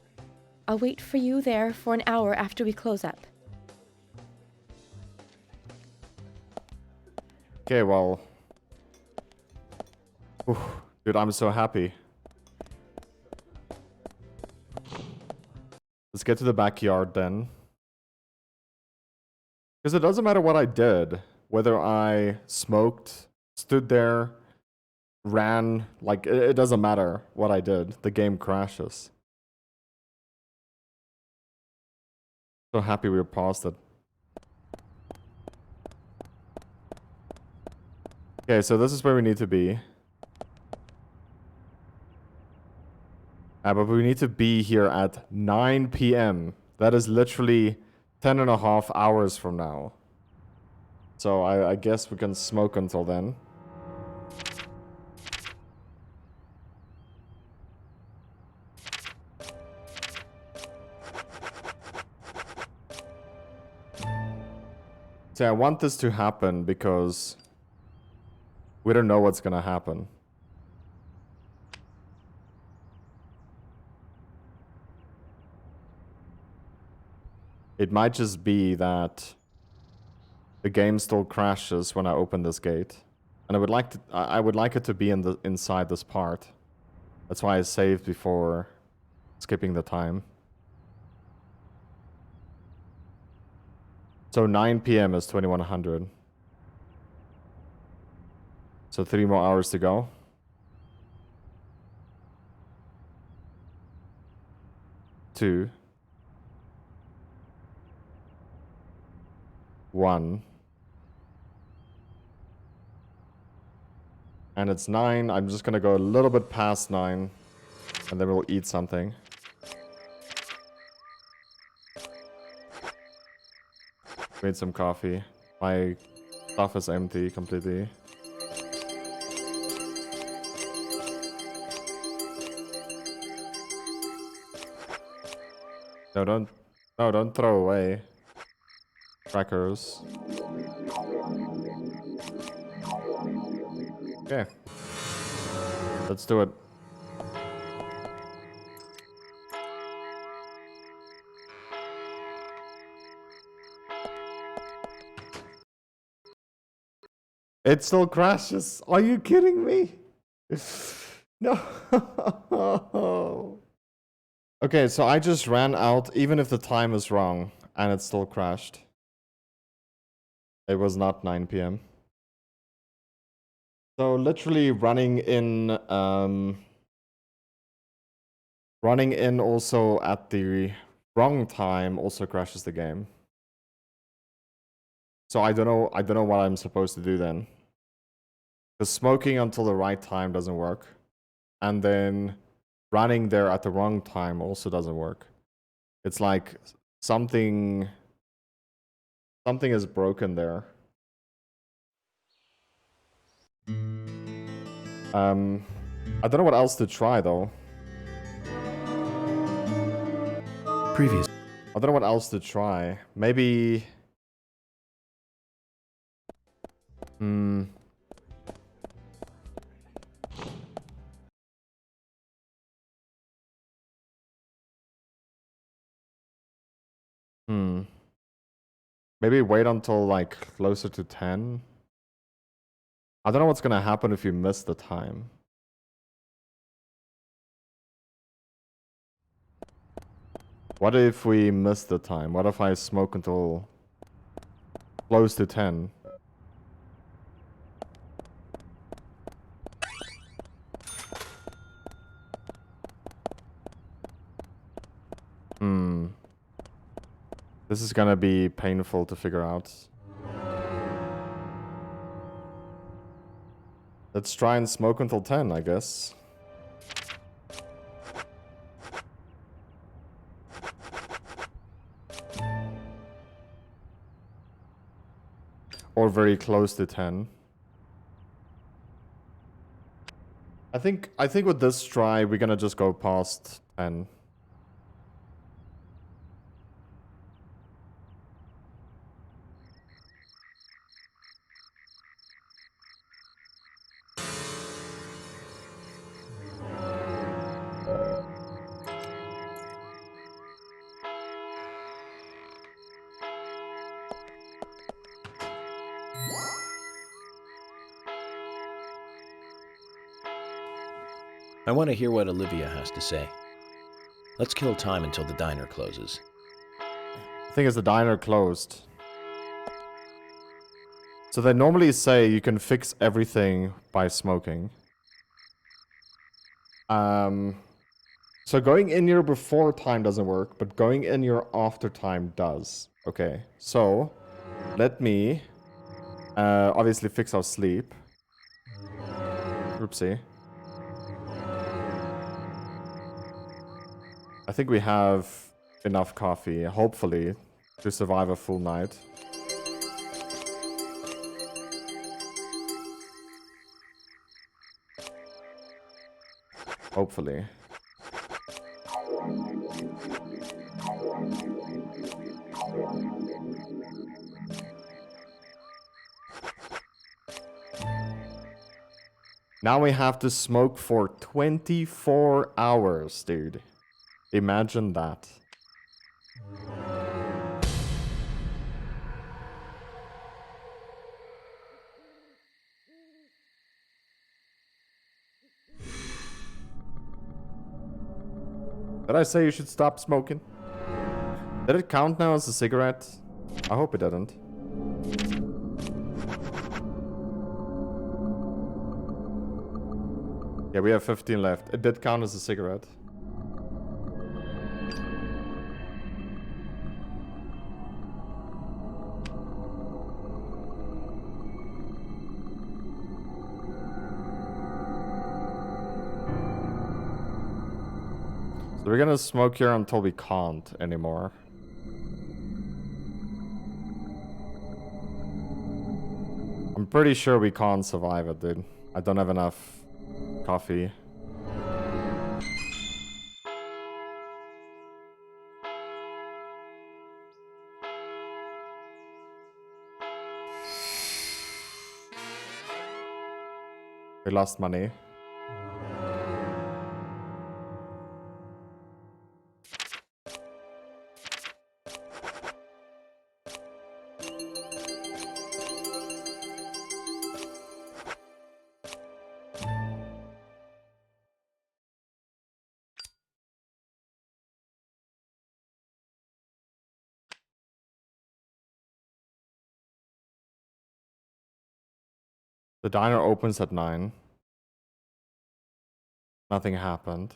I'll wait for you there for an hour after we close up. Okay, well. Oof, dude, I'm so happy. Let's get to the backyard then. Because it doesn't matter what I did. Whether I smoked, stood there, ran. Like, it doesn't matter what I did. The game crashes. So happy we were past it. Okay, so this is where we need to be. But we need to be here at 9 p.m. That is literally 10.5 hours from now. So I guess we can smoke until then. So I want this to happen because we don't know what's gonna happen. It might just be that the game still crashes when I open this gate, and I would like it to be inside this part. That's why I saved before skipping the time. So 9 p.m. is 2100. So 3 more hours to go. Two. 1. And it's 9. I'm just gonna go a little bit past 9. And then we'll eat something. Made some coffee. My stuff is empty completely. No, don't throw away. Crackers. Okay. Let's do it. It still crashes. Are you kidding me? No. Okay, so I just ran out even if the time is wrong and it still crashed. It was not 9 p.m. So literally running in also at the wrong time also crashes the game. So I don't know what I'm supposed to do then. Because smoking until the right time doesn't work. And then running there at the wrong time also doesn't work. It's like something is broken there. I don't know what else to try though. Previous. I don't know what else to try. Maybe. Maybe wait until like closer to 10. I don't know what's gonna happen if you miss the time. What if we miss the time? What if I smoke until close to 10? This is gonna be painful to figure out. Let's try and smoke until 10, I guess. Or very close to 10. I think with this try, we're gonna just go past 10. I want to hear what Olivia has to say. Let's kill time until the diner closes. The thing is, the diner closed. So they normally say you can fix everything by smoking. So going in here before time doesn't work, but going in here after time does. Okay, so let me obviously fix our sleep. Oopsie. I think we have enough coffee, hopefully, to survive a full night. Hopefully. Now we have to smoke for 24 hours, dude. Imagine that. Did I say you should stop smoking? Did it count now as a cigarette? I hope it didn't. Yeah, we have 15 left. It did count as a cigarette. So we're gonna smoke here until we can't anymore. I'm pretty sure we can't survive it, dude. I don't have enough coffee. We lost money. The diner opens at 9. Nothing happened.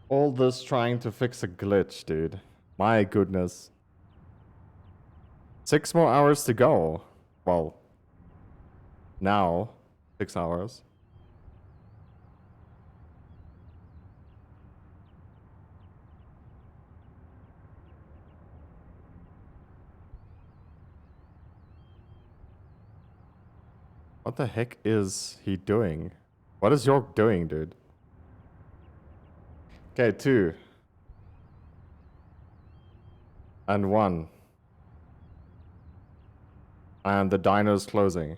All this trying to fix a glitch, dude. My goodness. 6 more hours to go. Well, now, 6 hours. What the heck is he doing? What is York doing, dude? Okay, 2. And 1. And the diner's closing.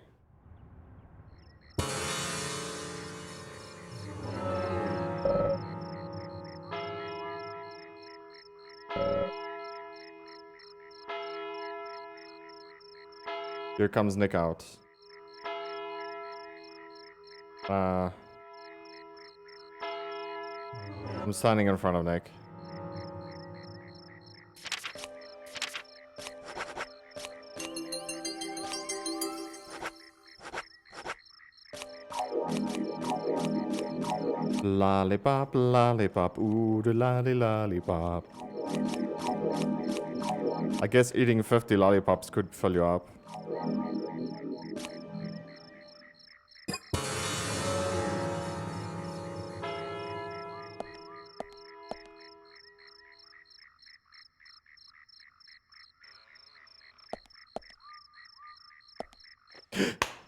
Here comes Nick out. I'm standing in front of Nick. Lollipop, ooh, the lollipop. I guess eating 50 lollipops could fill you up.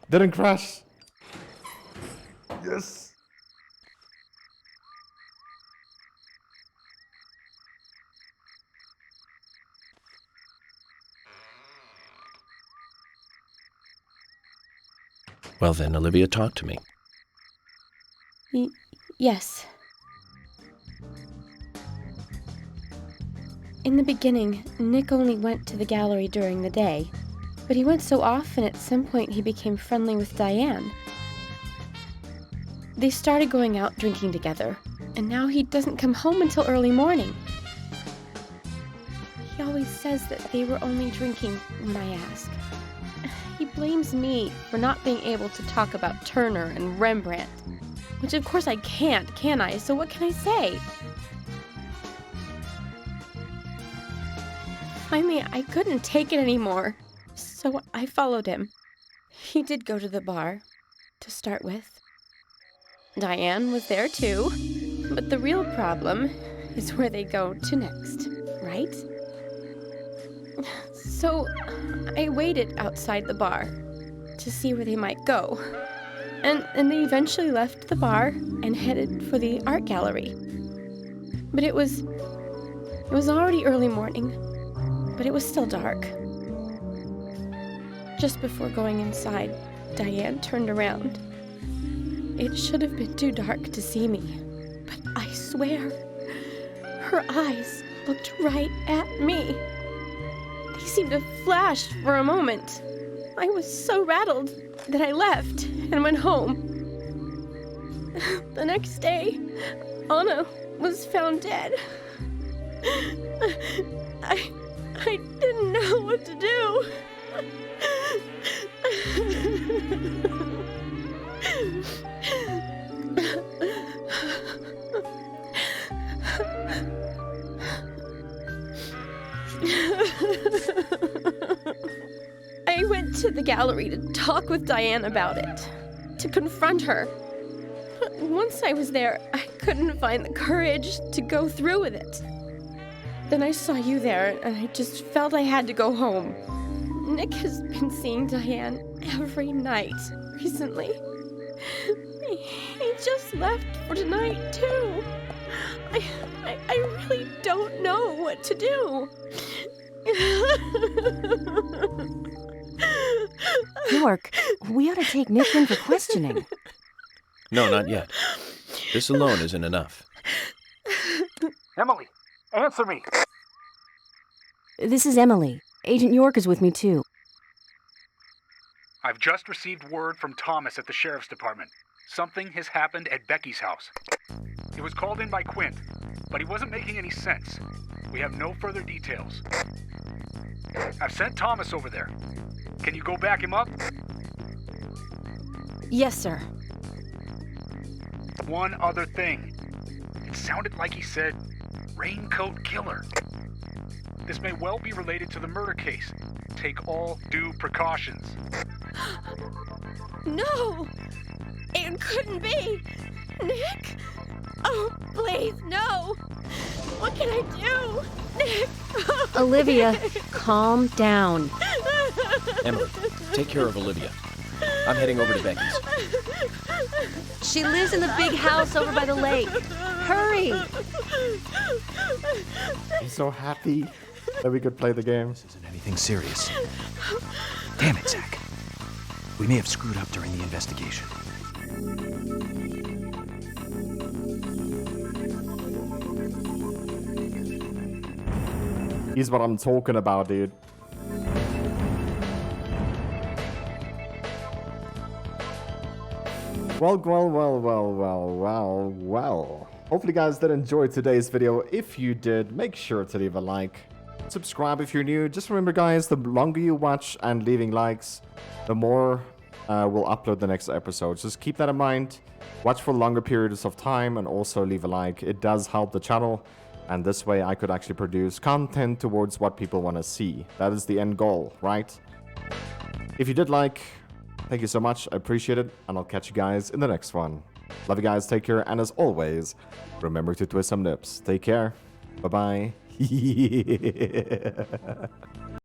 Didn't crash. Yes. Well then, Olivia, talk to me. Yes. In the beginning, Nick only went to the gallery during the day, but he went so often at some point he became friendly with Diane. They started going out drinking together, and now he doesn't come home until early morning. He always says that they were only drinking when I ask. He blames me for not being able to talk about Turner and Rembrandt, which of course I can't, can I? So what can I say? Finally, I couldn't take it anymore, so I followed him. He did go to the bar, to start with. Diane was there too, but the real problem is where they go to next, right? So I waited outside the bar to see where they might go, and they eventually left the bar and headed for the art gallery. But it was already early morning, but it was still dark. Just before going inside, Diane turned around. It should have been too dark to see me, but I swear, her eyes looked right at me. They seemed to flash for a moment. I was so rattled that I left and went home. The next day, Anna was found dead. I didn't know what to do. I went to the gallery to talk with Diane about it, to confront her. But once I was there, I couldn't find the courage to go through with it. Then I saw you there, and I just felt I had to go home. Nick has been seeing Diane every night recently. He just left for tonight, too. I really don't know what to do. York, we ought to take Nick in for questioning. No, not yet. This alone isn't enough. Emily, answer me. This is Emily. Agent York is with me, too. I've just received word from Thomas at the sheriff's department. Something has happened at Becky's house. It was called in by Quint, but he wasn't making any sense. We have no further details. I've sent Thomas over there. Can you go back him up? Yes, sir. One other thing. It sounded like he said, Raincoat Killer. This may well be related to the murder case. Take all due precautions. No! It couldn't be! Nick? Oh, please, no! What can I do? Nick! Olivia, calm down. Emily, take care of Olivia. I'm heading over to Becky's. She lives in the big house over by the lake. Hurry! I'm so happy that we could play the game. This isn't anything serious. Damn it, Zach. We may have screwed up during the investigation. He's what I'm talking about, dude. Well. Hopefully you guys did enjoy today's video. If you did, make sure to leave a like. Subscribe if you're new. Just remember, guys, the longer you watch and leaving likes, the more we'll upload the next episode. Just keep that in mind. Watch for longer periods of time and also leave a like. It does help the channel. And this way I could actually produce content towards what people want to see. That is the end goal, right? If you did like, thank you so much. I appreciate it. And I'll catch you guys in the next one. Love you guys. Take care. And as always, remember to twist some nips. Take care. Bye-bye.